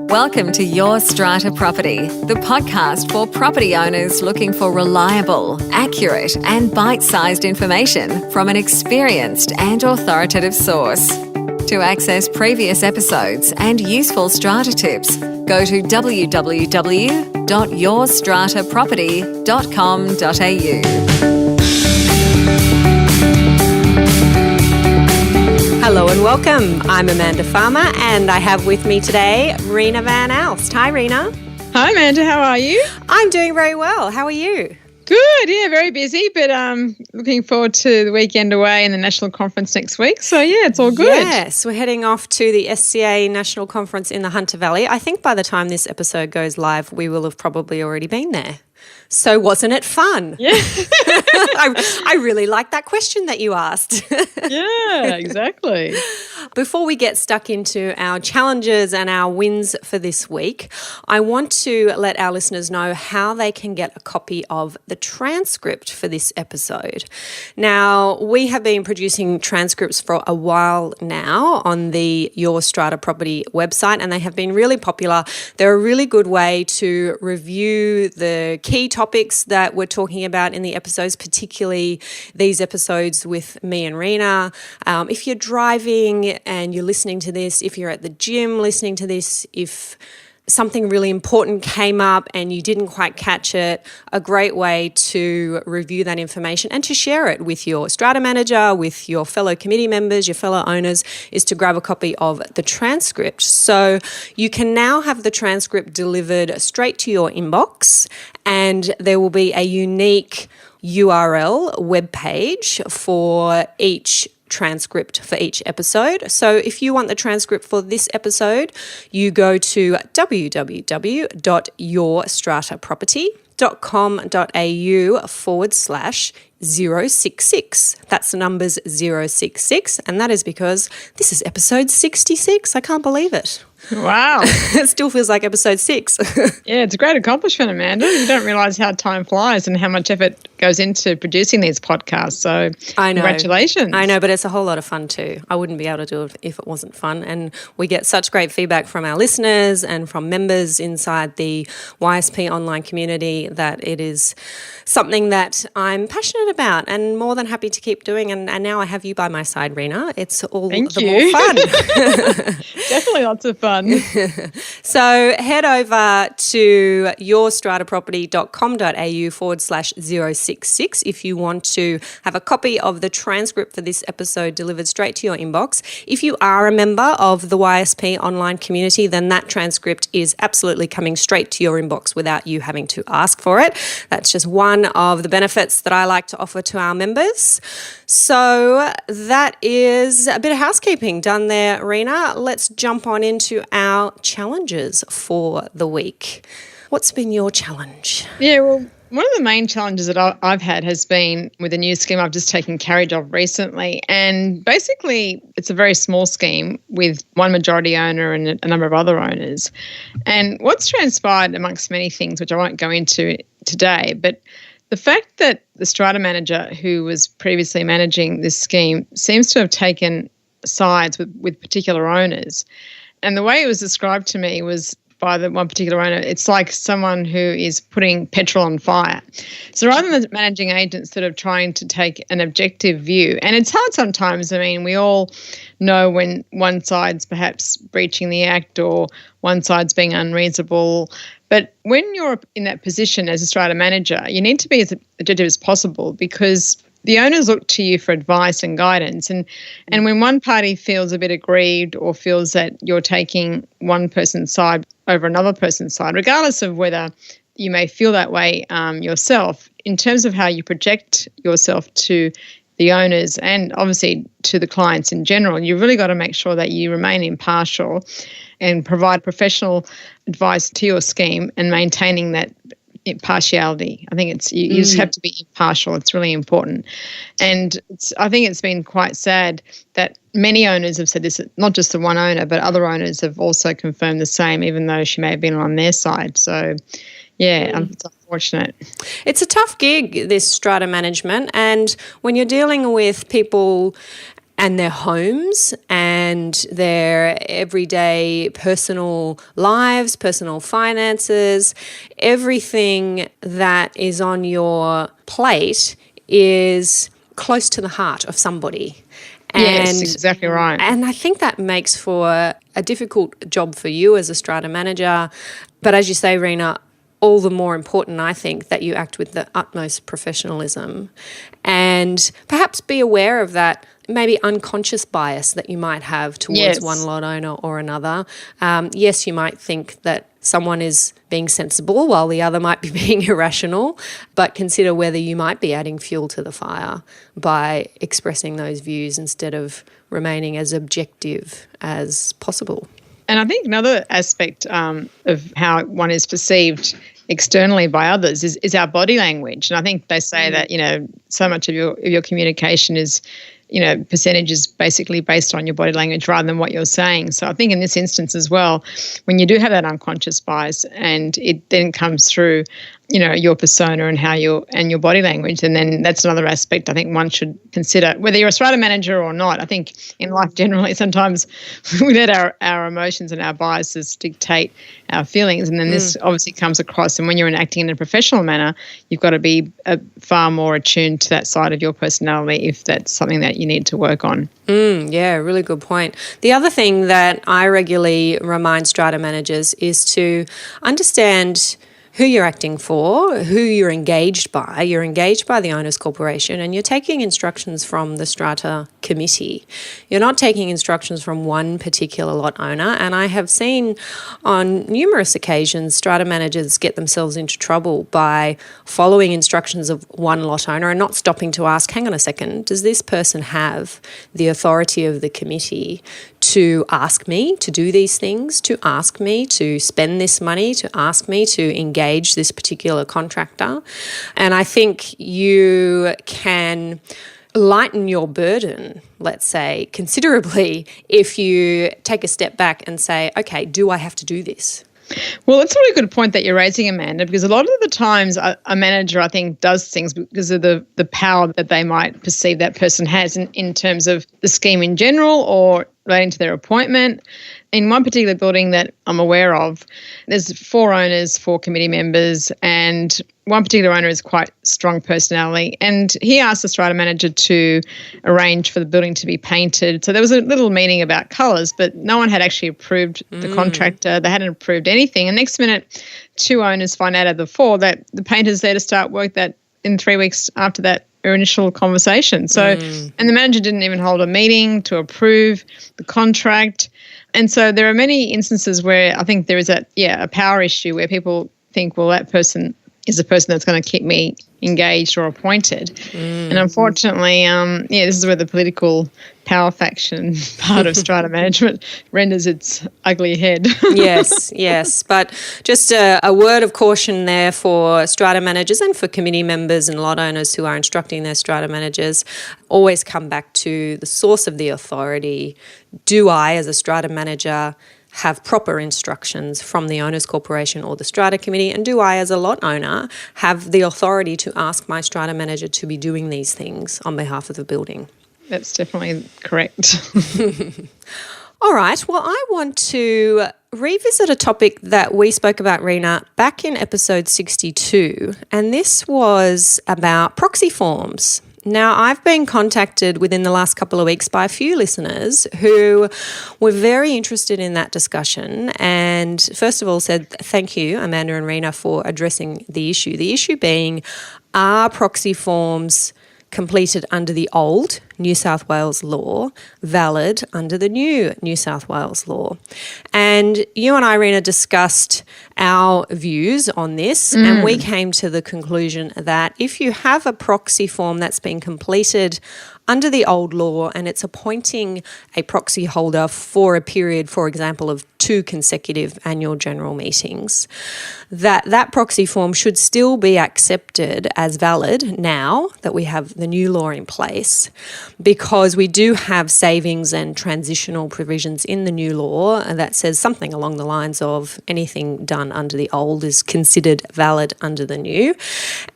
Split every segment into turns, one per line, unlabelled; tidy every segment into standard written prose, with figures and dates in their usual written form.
Welcome to Your Strata Property, the podcast for property owners looking for reliable, accurate, and bite-sized information from an experienced and authoritative source. To access previous episodes and useful strata tips, go to www.yourstrataproperty.com.au.
Hello and welcome. I'm Amanda Farmer and I have with me today Reena van Aalst. Hi, Reena.
Hi, Amanda. How are you?
I'm doing very well. How are you?
Good. Yeah, very busy, but looking forward to the weekend away and the national conference next week. So, yeah, it's all good.
Yes, we're heading off to the SCA National Conference in the Hunter Valley. I think by the time this episode goes live, we will have probably already been there. So wasn't it fun?
Yeah.
I really like that question that you asked.
Yeah, exactly.
Before we get stuck into our challenges and our wins for this week, I want to let our listeners know how they can get a copy of the transcript for this episode. Now, we have been producing transcripts for a while now on the Your Strata Property website, and they have been really popular. They're a really good way to review the key topics that we're talking about in the episodes, particularly these episodes with me and Reena. If you're driving and you're listening to this, if you're at the gym listening to this, if something really important came up and you didn't quite catch it, a great way to review that information and to share it with your strata manager, with your fellow committee members, your fellow owners, is to grab a copy of the transcript. So you can now have the transcript delivered straight to your inbox, and there will be a unique URL webpage for each transcript for each episode. So if you want the transcript for this episode, you go to www.yourstrataproperty.com.au/066. That's the numbers 066, and that is because this is episode 66. I can't believe it.
Wow.
It still feels like episode 6.
Yeah, it's a great accomplishment, Amanda. You don't realise how time flies and how much effort goes into producing these podcasts. So
I know.
Congratulations.
I know, but it's a whole lot of fun too. I wouldn't be able to do it if it wasn't fun. And we get such great feedback from our listeners and from members inside the YSP online community that it is something that I'm passionate about and more than happy to keep doing. And now I have you by my side, Reena. It's all more fun.
Definitely lots of fun.
So head over to yourstrataproperty.com.au/066 if you want to have a copy of the transcript for this episode delivered straight to your inbox. If you are a member of the YSP online community, then that transcript is absolutely coming straight to your inbox without you having to ask for it. That's just one of the benefits that I like to offer to our members. So that is a bit of housekeeping done there, Reena. Let's jump on into our challenges for the week. What's been your challenge?
Yeah, well, one of the main challenges that I've had has been with a new scheme I've just taken carriage of recently. And basically, it's a very small scheme with one majority owner and a number of other owners. And what's transpired amongst many things, which I won't go into today, but the fact that the strata manager who was previously managing this scheme seems to have taken sides with particular owners. And the way it was described to me was by the one particular owner, it's like someone who is putting petrol on fire. So rather than the managing agent sort of trying to take an objective view, and it's hard sometimes, I mean, we all know when one side's perhaps breaching the act or one side's being unreasonable. But when you're in that position as a strata manager, you need to be as objective as possible because the owners look to you for advice and guidance. And when one party feels a bit aggrieved or feels that you're taking one person's side over another person's side, regardless of whether you may feel that way yourself, in terms of how you project yourself to the owners and obviously to the clients in general, you've really got to make sure that you remain impartial and provide professional advice to your scheme and maintaining that impartiality. I think it's you just have to be impartial. It's really important. And I think it's been quite sad that many owners have said this, not just the one owner, but other owners have also confirmed the same, even though she may have been on their side. So, yeah, it's unfortunate.
It's a tough gig, this strata management. And when you're dealing with people and their homes and and their everyday personal lives, personal finances, everything that is on your plate is close to the heart of somebody.
Yes, exactly right.
And I think that makes for a difficult job for you as a strata manager. But as you say, Reena, all the more important, I think, that you act with the utmost professionalism and perhaps be aware of that maybe unconscious bias that you might have towards one lot owner or another. Yes, you might think that someone is being sensible while the other might be being irrational, but consider whether you might be adding fuel to the fire by expressing those views instead of remaining as objective as possible.
And I think another aspect of how one is perceived externally by others is our body language. And I think they say that, so much of your communication is, percentages basically based on your body language rather than what you're saying. So I think in this instance as well, when you do have that unconscious bias and it then comes through, your persona and how your body language, and then that's another aspect I think one should consider, whether you're a strata manager or not. I think in life generally sometimes we let our emotions and our biases dictate our feelings, and then this obviously comes across. And when you're acting in a professional manner, you've got to be far more attuned to that side of your personality if that's something that you need to work on.
Yeah, really good point. The other thing that I regularly remind strata managers is to understand who you're acting for, who you're engaged by. You're engaged by the Owners Corporation and you're taking instructions from the strata committee. You're not taking instructions from one particular lot owner. And I have seen on numerous occasions strata managers get themselves into trouble by following instructions of one lot owner and not stopping to ask, hang on a second, does this person have the authority of the committee to ask me to do these things, to ask me to spend this money, to ask me to engage this particular contractor? And I think you can lighten your burden, let's say, considerably if you take a step back and say, okay, do I have to do this?
Well, it's a really good point that you're raising, Amanda, because a lot of the times a manager, I think, does things because of the power that they might perceive that person has in terms of the scheme in general or relating to their appointment. In one particular building that I'm aware of, there's 4 owners, 4 committee members, and one particular owner is quite strong personality. And he asked the strata manager to arrange for the building to be painted. So there was a little meeting about colours, but no one had actually approved the contractor. They hadn't approved anything. And next minute, 2 owners find out of the 4 that the painter's there to start work that in 3 weeks after that initial conversation. So, and the manager didn't even hold a meeting to approve the contract. And so there are many instances where I think there is a power issue where people think, well, that person is the person that's going to keep me engaged or appointed. And unfortunately, this is where the political power faction part of strata management renders its ugly head.
Yes. But just a word of caution there for strata managers and for committee members and lot owners who are instructing their strata managers. Always come back to the source of the authority. Do I, as a strata manager, have proper instructions from the Owners Corporation or the Strata Committee? And do I, as a lot owner, have the authority to ask my strata manager to be doing these things on behalf of the building?
That's definitely correct.
All right. Well, I want to revisit a topic that we spoke about, Reena, back in episode 62, and this was about proxy forms. Now, I've been contacted within the last couple of weeks by a few listeners who were very interested in that discussion and first of all said thank you, Amanda and Reena, for addressing the issue. The issue being, are proxy forms completed under the old New South Wales law valid under the new New South Wales law? And you and I, Reena, discussed our views on this and we came to the conclusion that if you have a proxy form that's been completed under the old law and it's appointing a proxy holder for a period, for example, of 2 consecutive annual general meetings, that proxy form should still be accepted as valid now that we have the new law in place, because we do have savings and transitional provisions in the new law that says something along the lines of anything done under the old is considered valid under the new.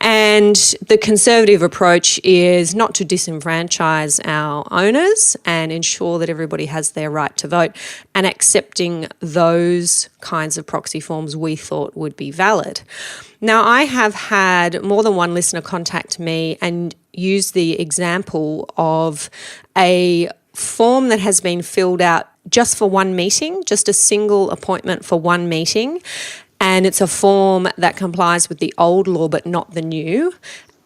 And the conservative approach is not to disenfranchise disenfranchise our owners and ensure that everybody has their right to vote. And accepting those kinds of proxy forms we thought would be valid. Now, I have had more than one listener contact me and use the example of a form that has been filled out just for one meeting, just a single appointment for one meeting. And it's a form that complies with the old law but not the new.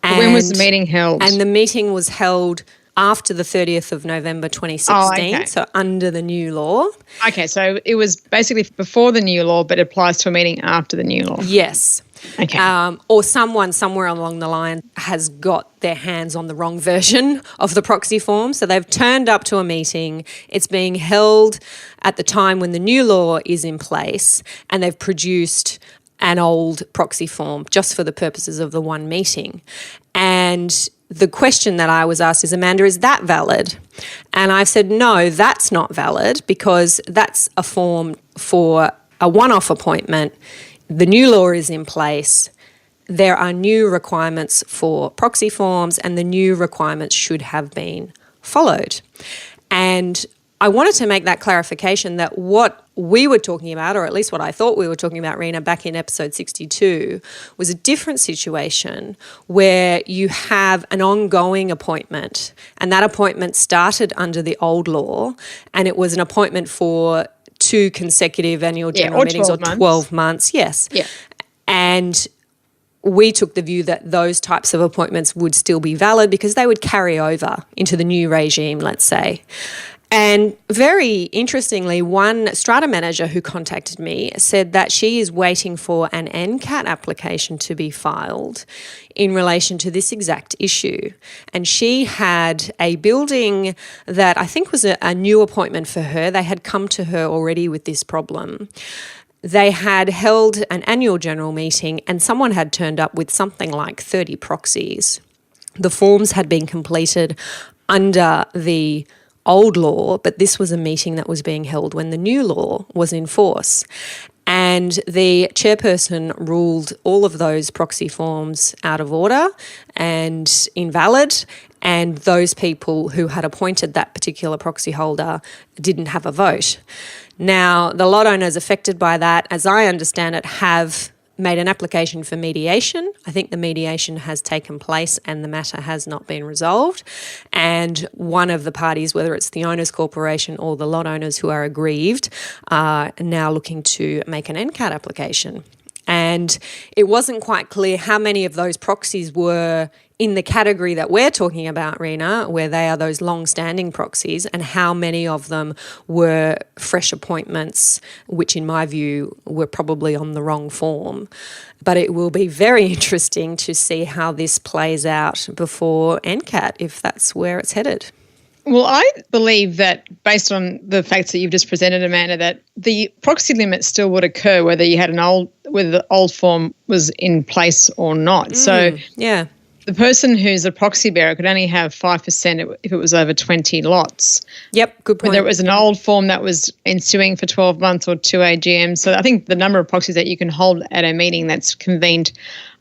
And
when was the meeting held?
And the meeting was held after the 30th of November 2016, so under the new law.
Okay, so it was basically before the new law, but it applies to a meeting after the new law.
Yes.
Okay.
Or someone somewhere along the line has got their hands on the wrong version of the proxy form. So they've turned up to a meeting. It's being held at the time when the new law is in place, and they've produced an old proxy form just for the purposes of the one meeting. And the question that I was asked is, Amanda, is that valid? And I've said, no, that's not valid, because that's a form for a one-off appointment. The new law is in place. There are new requirements for proxy forms, and the new requirements should have been followed. And I wanted to make that clarification that what we were talking about, or at least what I thought we were talking about, Reena, back in episode 62, was a different situation where you have an ongoing appointment, and that appointment started under the old law, and it was an appointment for 2 consecutive annual general meetings or 12 months. Yes.
Yeah.
And we took the view that those types of appointments would still be valid because they would carry over into the new regime, let's say. And very interestingly, one strata manager who contacted me said that she is waiting for an NCAT application to be filed in relation to this exact issue. And she had a building that I think was a new appointment for her. They had come to her already with this problem. They had held an annual general meeting and someone had turned up with something like 30 proxies. The forms had been completed under the old law, but this was a meeting that was being held when the new law was in force. And the chairperson ruled all of those proxy forms out of order and invalid, and those people who had appointed that particular proxy holder didn't have a vote. Now, the lot owners affected by that, as I understand it, have made an application for mediation. I think the mediation has taken place and the matter has not been resolved. And one of the parties, whether it's the owners' corporation or the lot owners who are aggrieved, are now looking to make an NCAT application. And it wasn't quite clear how many of those proxies were in the category that we're talking about, Reena, where they are those long-standing proxies, and how many of them were fresh appointments, which in my view were probably on the wrong form. But it will be very interesting to see how this plays out before NCAT, if that's where it's headed.
Well, I believe that based on the facts that you've just presented, Amanda, that the proxy limit still would occur whether you had whether the old form was in place or not. So
yeah.
The person who's a proxy bearer could only have 5% if it was over 20 lots.
Yep, good point.
Whether it was an old form that was ensuing for 12 months or 2 AGMs. So I think the number of proxies that you can hold at a meeting that's convened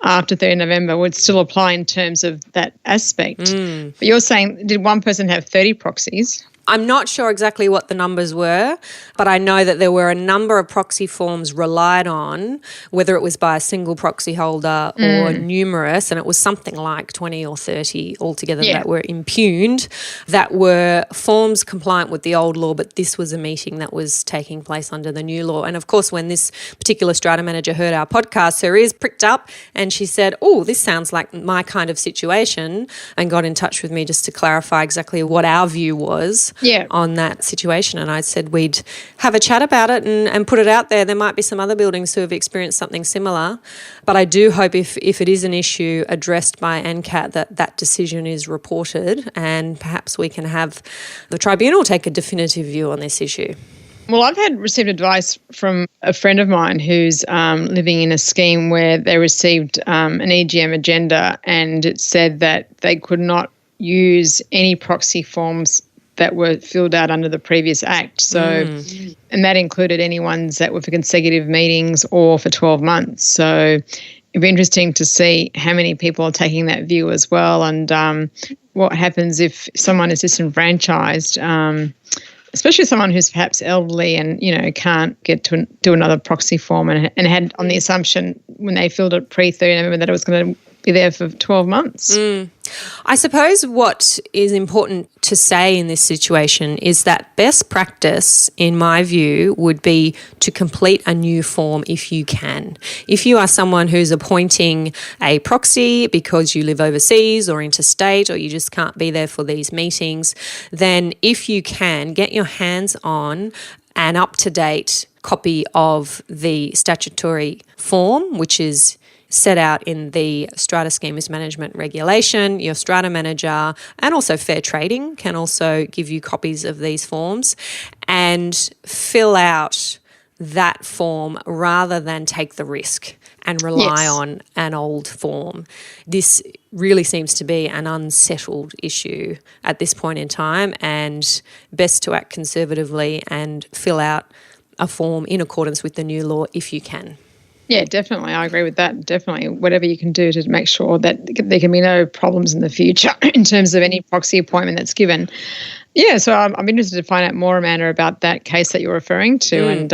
after 3rd November would still apply in terms of that aspect. But you're saying, did one person have 30 proxies?
I'm not sure exactly what the numbers were, but I know that there were a number of proxy forms relied on, whether it was by a single proxy holder or numerous, and it was something like 20 or 30 altogether that were impugned, that were forms compliant with the old law, but this was a meeting that was taking place under the new law. And of course, when this particular strata manager heard our podcast, her ears pricked up and she said, oh, this sounds like my kind of situation, and got in touch with me just to clarify exactly what our view was on that situation. And I said we'd have a chat about it and put it out there. There might be some other buildings who have experienced something similar, but I do hope if it is an issue addressed by NCAT that decision is reported, and perhaps we can have the tribunal take a definitive view on this issue.
Well, I've received advice from a friend of mine who's living in a scheme where they received an EGM agenda, and it said that they could not use any proxy forms that were filled out under the previous act. So, and that included any ones that were for consecutive meetings or for 12 months. So it'd be interesting to see how many people are taking that view as well. And what happens if someone is disenfranchised, especially someone who's perhaps elderly and, can't get to do another proxy form and had on the assumption when they filled it pre-30 November that it was going to be there for 12 months.
I suppose what is important to say in this situation is that best practice, in my view, would be to complete a new form if you can. If you are someone who's appointing a proxy because you live overseas or interstate or you just can't be there for these meetings, then if you can, get your hands on an up-to-date copy of the statutory form, which is set out in the Strata Schemes Management Regulation. Your strata manager and also Fair Trading can also give you copies of these forms, and fill out that form rather than take the risk and rely on an old form. This really seems to be an unsettled issue at this point in time, and best to act conservatively and fill out a form in accordance with the new law if you can.
Yeah, definitely. I agree with that. Definitely. Whatever you can do to make sure that there can be no problems in the future in terms of any proxy appointment that's given. Yeah, so I'm interested to find out more, Amanda, about that case that you're referring to, and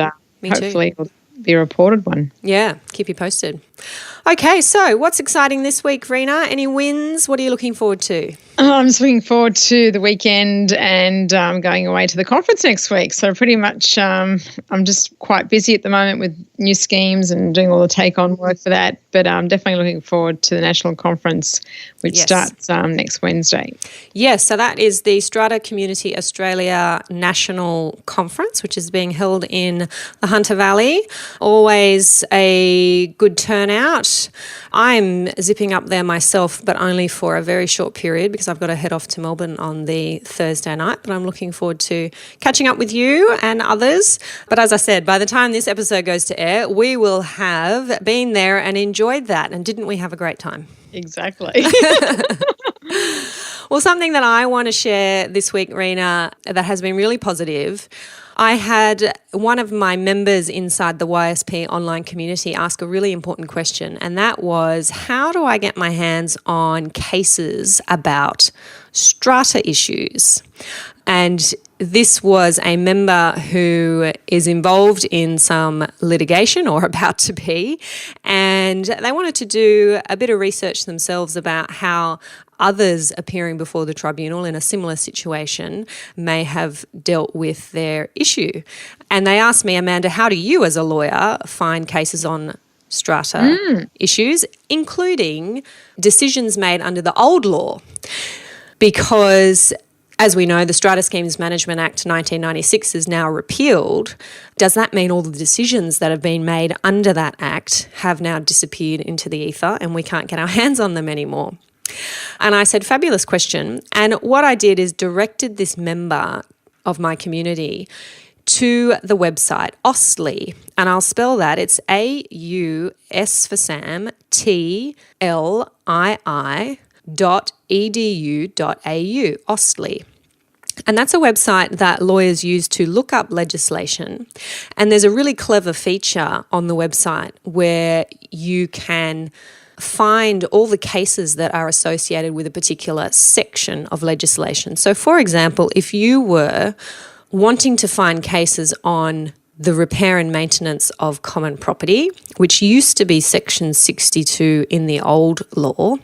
hopefully it'll be a reported one.
Yeah, keep you posted. Okay, so what's exciting this week, Reena? Any wins? What are you looking forward to?
I'm just looking forward to the weekend and going away to the conference next week. So pretty much I'm just quite busy at the moment with new schemes and doing all the take-on work for that. But I'm definitely looking forward to the national conference, which starts next Wednesday.
Yes, so that is the Strata Community Australia National Conference, which is being held in the Hunter Valley. Always a good turnout. I'm zipping up there myself, but only for a very short period because I've got to head off to Melbourne on the Thursday night. But I'm looking forward to catching up with you and others. But as I said, by the time this episode goes to air, we will have been there and enjoyed that. And didn't we have a great time?
Exactly.
Well, something that I want to share this week, Reena, that has been really positive. I had one of my members inside the YSP online community ask a really important question, and that was, how do I get my hands on cases about strata issues? And this was a member who is involved in some litigation or about to be, and they wanted to do a bit of research themselves about how others appearing before the tribunal in a similar situation may have dealt with their issue. And they asked me, Amanda, how do you as a lawyer find cases on strata issues, including decisions made under the old law? Because as we know, the Strata Schemes Management Act 1996 is now repealed. Does that mean all the decisions that have been made under that act have now disappeared into the ether and we can't get our hands on them anymore? And I said, fabulous question. And what I did is directed this member of my community to the website Aalst, and I'll spell that. It's AUS for Sam, TLII.edu.au, Aalst. And that's a website that lawyers use to look up legislation. And there's a really clever feature on the website where you can find all the cases that are associated with a particular section of legislation. So, for example, if you were wanting to find cases on the repair and maintenance of common property, which used to be Section 62 in the old law,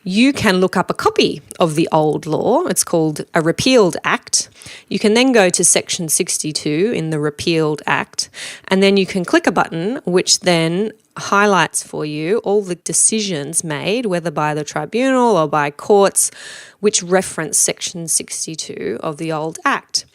you can look up a copy of the old law. It's called a repealed act. You can then go to Section 62 in the repealed act, and then you can click a button which then highlights for you all the decisions made, whether by the tribunal or by courts, which reference Section 62 of the old Act.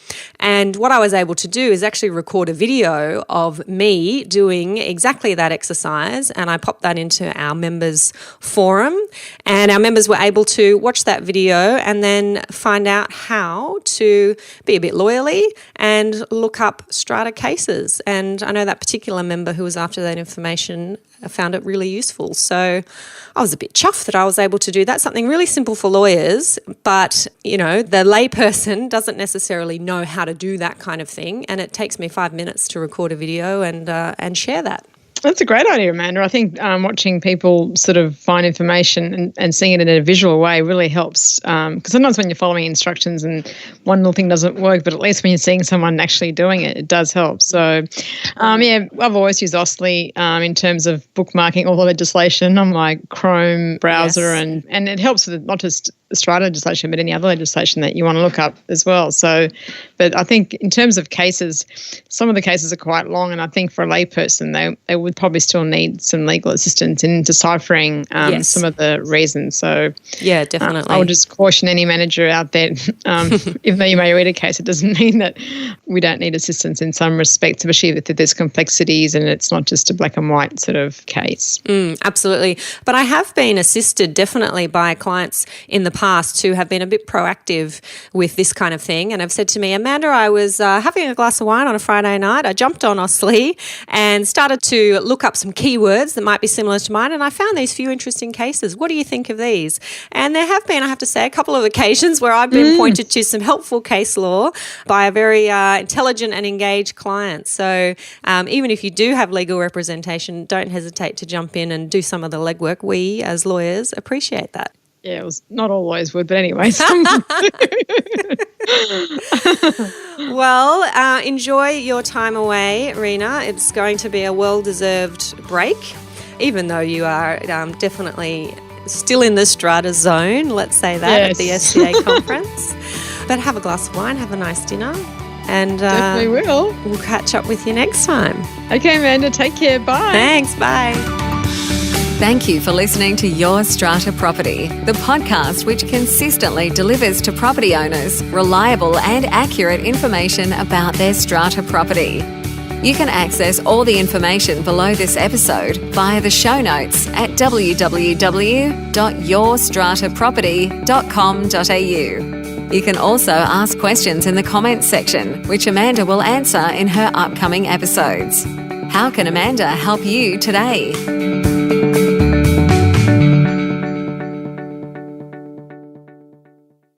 And what I was able to do is actually record a video of me doing exactly that exercise, and I popped that into our members forum, and our members were able to watch that video and then find out how to be a bit lawyerly and look up strata cases. And I know that particular member who was after that information found it really useful. So I was a bit chuffed that I was able to do that. Something really simple for lawyers, but, you know, the layperson doesn't necessarily know how to do that kind of thing. And it takes me 5 minutes to record a video and share that.
That's a great idea, Amanda. I think watching people sort of find information and seeing it in a visual way really helps. Because sometimes when you're following instructions and one little thing doesn't work, but at least when you're seeing someone actually doing it, it does help. So, I've always used Ostly in terms of bookmarking all the legislation on my Chrome browser, and it helps with not just Strata legislation, but any other legislation that you want to look up as well. So, but I think in terms of cases, some of the cases are quite long, and I think for a layperson, they would probably still need some legal assistance in deciphering some of the reasons. So,
yeah, definitely.
I would just caution any manager out there, even though you may read a case, it doesn't mean that we don't need assistance in some respects, especially if there's complexities and it's not just a black and white sort of case.
Absolutely. But I have been assisted definitely by clients in the past who have been a bit proactive with this kind of thing and have said to me, Amanda, I was having a glass of wine on a Friday night. I jumped on Ostly and started to look up some keywords that might be similar to mine, and I found these few interesting cases. What do you think of these? And there have been, I have to say, a couple of occasions where I've been pointed to some helpful case law by a very intelligent and engaged client. So even if you do have legal representation, don't hesitate to jump in and do some of the legwork. We, as lawyers, appreciate that.
Yeah, it was not all lawyers would, but anyways.
Well, enjoy your time away, Reena. It's going to be a well-deserved break, even though you are definitely still in the Strata zone, let's say that, at the SCA conference. But have a glass of wine, have a nice dinner, and
definitely will.
We'll catch up with you next time.
Okay, Amanda, take care. Bye.
Thanks, bye.
Thank you for listening to Your Strata Property, the podcast which consistently delivers to property owners reliable and accurate information about their strata property. You can access all the information below this episode via the show notes at www.yourstrataproperty.com.au. You can also ask questions in the comments section, which Amanda will answer in her upcoming episodes. How can Amanda help you today?